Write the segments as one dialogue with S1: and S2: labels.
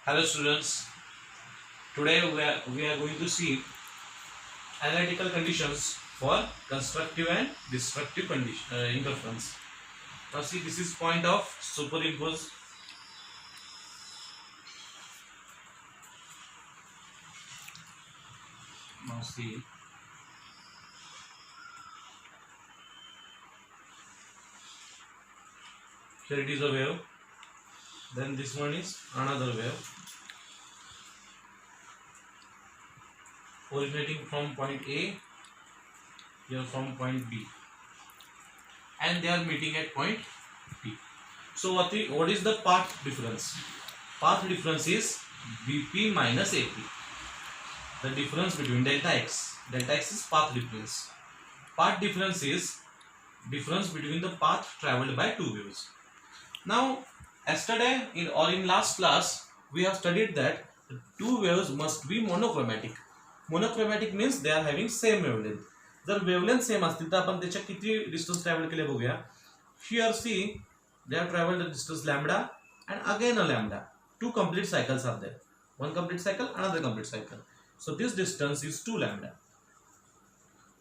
S1: Hello students, today we are going to see analytical conditions for constructive and destructive interference. Now see, this is point of superimpose. Now see, here it is a wave, then this one is another wave originating from point A, here from point B, and they are meeting at point P. So what is the path difference? Path difference is BP minus AP. The difference between delta x is path difference. Path difference is difference between the path traveled by two waves. Now yesterday in last class we have studied that the two waves must be monochromatic. Monochromatic means they are having same wavelength. जर wavelength same असतील तर आपण त्याच्या किती distance travel केले बघूया. Here see, they have traveled the distance lambda and again a lambda. Two complete cycles are there. One complete cycle, another complete cycle. So this distance is 2 lambda.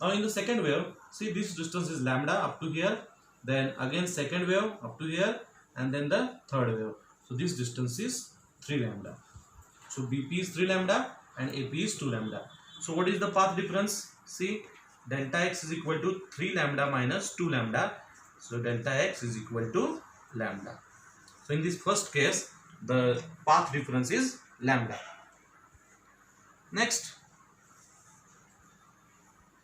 S1: Now in the second wave, see this distance is lambda up to here, then again second wave up to here, and then the third wave. So this distance is 3 lambda. So BP is 3 lambda and AP is 2 lambda. So what is the path difference? See, delta x is equal to 3 lambda minus 2 lambda. So delta x is equal to lambda. So in this first case, the path difference is lambda. Next,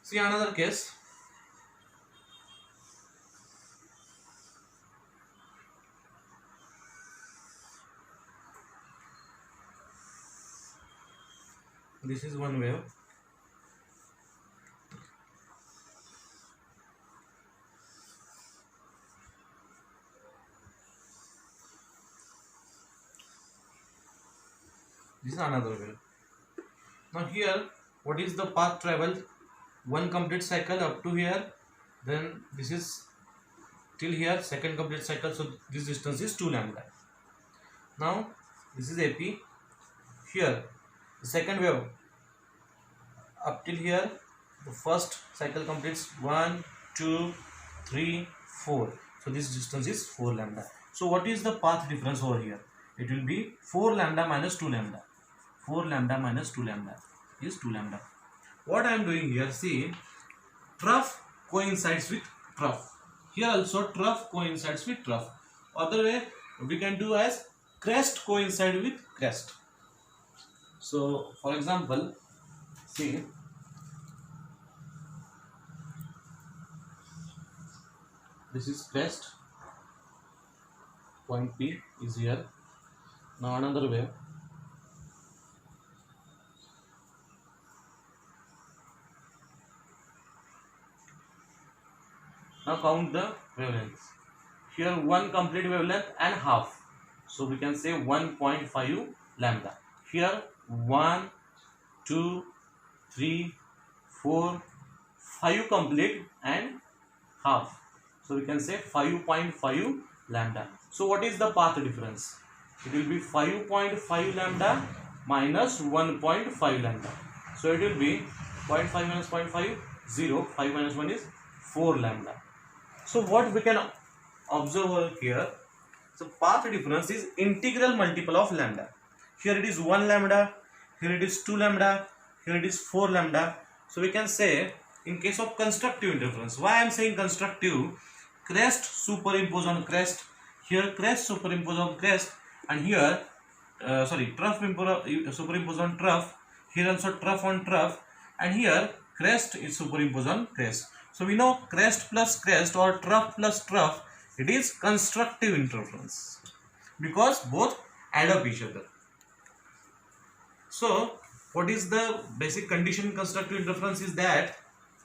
S1: see another case. This is one wave. This is another wave. Now here, what is the path traveled? One complete cycle up to here, then this is till here, second complete cycle. So this distance is 2 lambda. Now this is AP. Here the second wave up till here, the first cycle completes 1, 2, 3, 4. So this distance is 4 lambda. So what is the path difference over here? It will be 4 lambda minus 2 lambda. 4 lambda minus 2 lambda is 2 lambda. What I am doing here, see, trough coincides with trough. Here also trough coincides with trough. Other way we can do as crest coincide with crest. So for example, see, this is crest, point P is here. Now another wave. Now count the wavelengths. Here one complete wavelength and half. So we can say 1.5 lambda. Here 1, 2, 3, 4, 5 complete and half. So we can say 5.5 lambda. So what is the path difference? It will be 5.5 lambda minus 1.5 lambda. So it will be 0.5 minus 0.5, 0. 5 minus 1 is 4 lambda. So what we can observe over here, so path difference is integral multiple of lambda. Here it is 1 lambda, here it is 2 lambda, here it is 4 lambda. So we can say in case of constructive interference, why I am saying constructive, crest superimpose on crest, here crest superimpose on crest, and here trough superimpose on trough, here also trough on trough, and here crest is superimposed on crest. So we know crest plus crest or trough plus trough, it is constructive interference because both add up each other. So what is the basic condition in constructive interference is that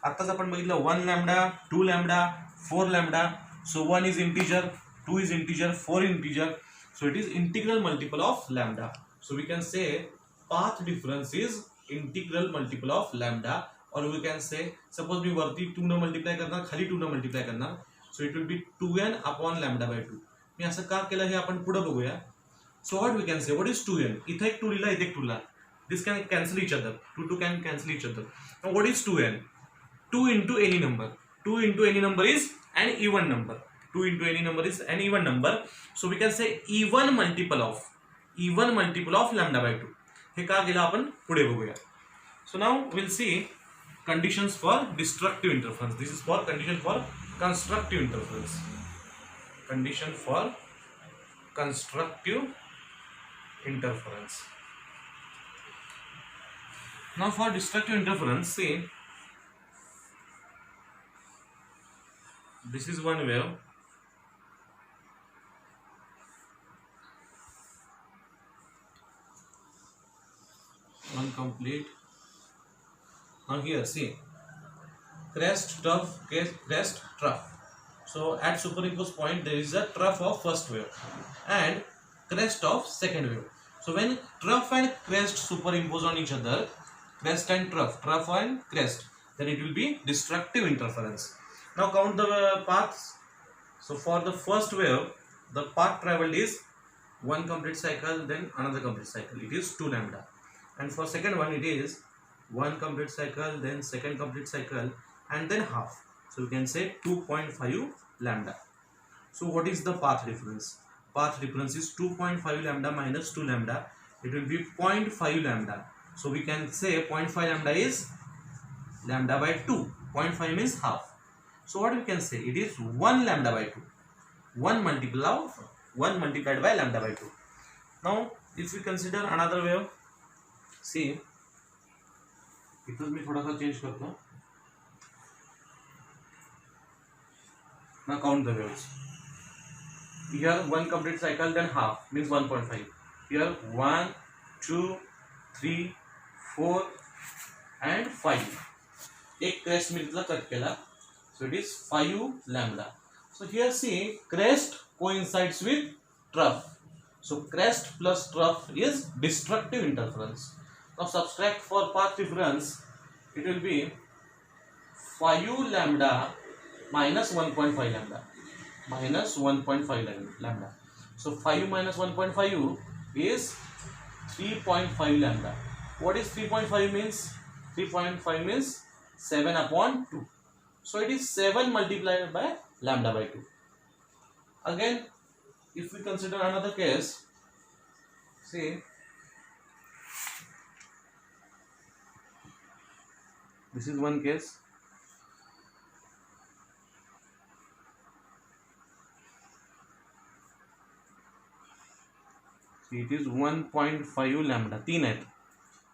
S1: आत्ताच आपण बघितलं 1 lambda, 2 lambda, 4 lambda. So 1 is integer, 2 is integer, 4 integer. So it is integral multiple of lambda. So we can say path difference is integral multiple of lambda. Or we can say, suppose मी वरती 2 न multiply करणार, खाली 2 न multiply करणार, so it will be 2n upon lambda by 2. मी असं का केलं हे आपण पुढे बघूया. So what we can say, what is 2n? इथे एक 2 लिहिला, इथे एक 2 लिहिला. This can cancel each other. 2 can cancel each other. Now what is 2n? 2 into any number. 2 into any number is an even number. 2 into any number is an even number. So we can say even multiple of lambda by 2. हे का गेला आपण पुढे बघूया. So now we'll see conditions for destructive interference. This is for condition for constructive interference. Condition for constructive interference. Now for destructive interference, see, this is one wave. One complete. Now here see, crest, trough, crest, trough. So at superimposed point there is a trough of first wave and crest of second wave. So when trough and crest superimpose on each other, crest and trough and crest, then it will be destructive interference. Now count the paths. So for the first wave, the path traveled is one complete cycle, then another complete cycle. It is 2 lambda. And for second one, it is one complete cycle, then second complete cycle, and then half. So you can say 2.5 lambda. So what is the path difference? Path difference is 2.5 lambda minus 2 lambda. It will be 0.5 lambda. So we can say 0.5 lambda is lambda by 2. 0.5 means half. So what we can say? It is 1 lambda by 2. 1 multiplied by lambda by 2. Now if we consider another wave, see, इथं मी थोडासा change करतो. Now count the waves. Here one complete cycle, then half means 1.5. Here 1, 2, 3, 4 and 5. एक crest मिळतला cut केला. So it is 5 lambda. So here see, crest coincides with trough. So crest plus trough is destructive interference. Now subtract for path difference, it will be 5 lambda minus 1.5 lambda. Minus 1.5 lambda. So 5 minus 1.5 is 3.5 lambda. What is 3.5 means? 3.5 means 7 upon 2. So it is 7 multiplied by lambda by 2. Again, if we consider another case, see, this is one case. See, it is 1.5 lambda. 3 है.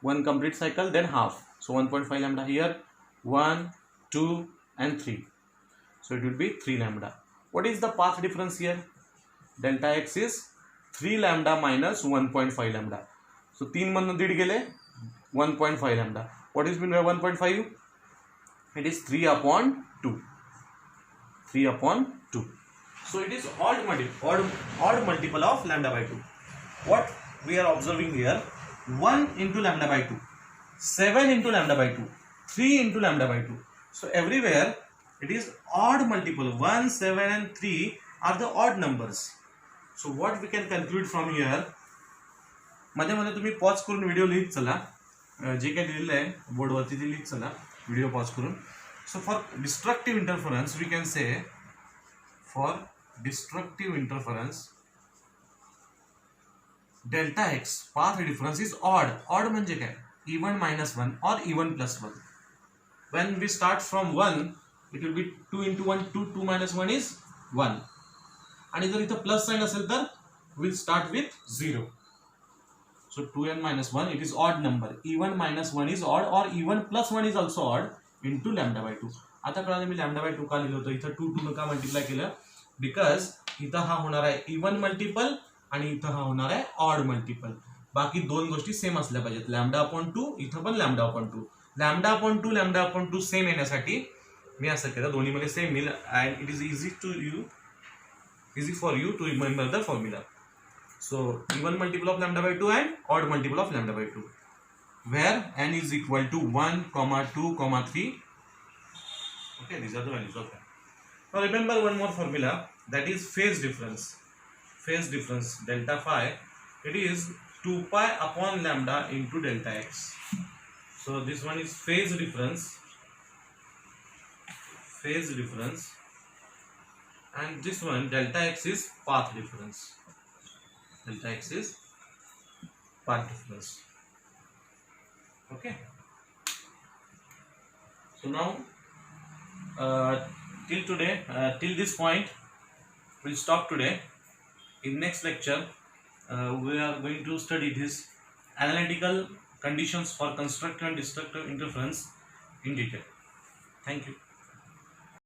S1: One complete cycle, then half. So 1.5 lambda here. 1, 2 and 3. So it will be 3 lambda. What is the path difference here? Delta x is 3 lambda minus 1.5 lambda. So 3 मधून दीड गेले 1.5 lambda. What is mean by 1.5? It is 3 upon 2. 3 upon 2. So it is odd multiple of lambda by 2. What we are observing here, 1 into lambda by 2, 7 into lambda by 2, 3 into lambda by 2. So everywhere it is odd multiple. 1, 7 and 3 are the odd numbers. So what we can conclude from here, मध्ये मध्ये तुम्ही pause करून video लिहित चला, जे काही लिहिलेलं आहे बोर्डवरती ते लिहित चला व्हिडिओ पॉज करून. So for destructive interference we can say, for destructive interference delta x path difference is odd. Odd म्हणजे काय? इवन मायनस 1 और even plus 1. when we start from 1 it will be 2 into 1 2 minus 1 is 1. आणि जर इथं plus sign असेल तर we'll start with 0. So 2n minus 1, it is odd number. Even minus 1 is odd or even plus 1 is also odd into lambda by 2. आता कळालं मी lambda by 2 का लिहिलं होतं. इथं 2 न का मल्टिप्लाय केलं? बिकॉज इथं हा होणार आहे इवन मल्टिपल आणि इथं हा होणार आहे ऑड मल्टिपल. बाकी दोन गोष्टी सेम असल्या पाहिजेत. लॅम्डा अपॉन 2, इथं पण lambda upon 2. Lambda upon 2 same येण्यासाठी मी असं केलं, दोन्हीमध्ये सेम येईल and it is easy for you to remember the formula. So even multiple of lambda by 2 and odd multiple of lambda by 2, where n is equal to 1, 2, 3. Okay, these are the values of n. Now remember one more formula, that is phase difference. Phase difference delta phi it is 2 pi upon lambda into delta x. So this one is phase difference, and this one delta x is path difference. Okay. So now till this point we'll stop today. In next lecture we are going to study this analytical conditions for constructive and destructive interference in detail. Thank you.